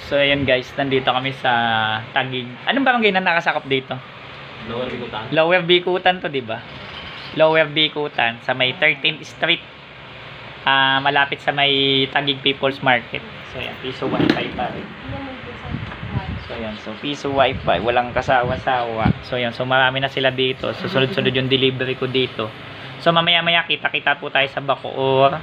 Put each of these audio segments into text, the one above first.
So ayun guys, nandito kami sa Taguig. Anong barangay na nakasakop dito? Lower Bikutan. Lower Bikutan to, 'di ba? Lower Bikutan sa may 13th Street. Malapit sa may Taguig People's Market. So ayan, piso wifi pa rin. So ayan, so piso wifi, walang kasawa-sawa. So ayan, so marami na sila dito. So sunod-sunod yung delivery ko dito. So mamaya-maya kita-kita po tayo sa Bacoor.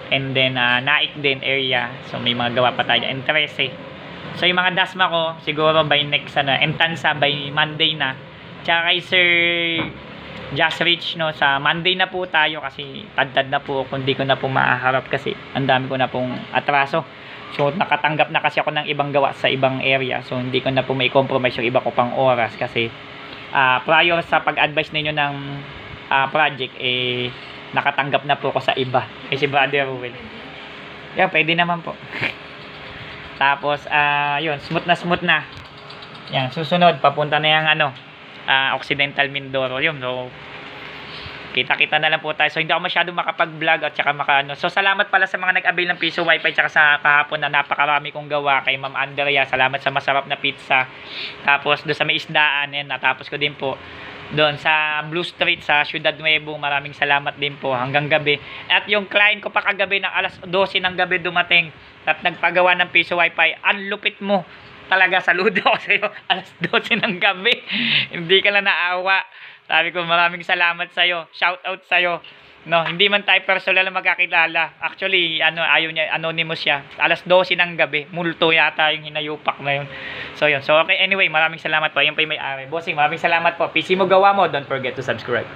And then Naik din area. So may mga gawa pa tayo and 13. So yung mga dasma ko siguro by next and Tansa by Monday na. Tsaka kay Sir Just Reach no, sa Monday na po tayo kasi tad-tad na po kung di ko na po maaharap kasi ang dami ko na pong atraso. So nakatanggap na kasi ako ng ibang gawa sa ibang area. So hindi ko na po may compromise yung iba ko pang oras kasi prior sa pag-advise ninyo ng project nakatanggap na po ako sa iba. Si Brother Will. Yeah, pwede naman po. Tapos yun, smooth na. Yan, susunod papunta na yung Occidental Mindoro yun. So kita-kita na lang po tayo. So hindi ako masyado makapag-vlog at saka So salamat pala sa mga nag-avail ng piso wifi tsaka sa kahapon na napakarami kong gawa kay Ma'am Andrea. Salamat sa masarap na pizza. Tapos doon sa may isdaan, yan, natapos ko din po. Doon sa Blue Street sa Ciudad Nuevo, maraming salamat din po hanggang gabi. At yung client ko pa kagabi ng alas 12 ng gabi dumating at nagpagawa ng piso wifi. Ang lupit mo talaga, saludo ako sa iyo. Alas 12 ng gabi hindi ka lang naawa. Sabi ko maraming salamat sa iyo, shout out sa iyo. No, hindi man tayo personal na magkakilala. Actually, ayaw niya, anonymous siya. Alas 12 ng gabi, multo yata yung hinayupak na yun. So, yun. So, okay, anyway, maraming salamat po. Yan pa yung may-ari. Bossing, maraming salamat po. PC mo gawa mo, don't forget to subscribe.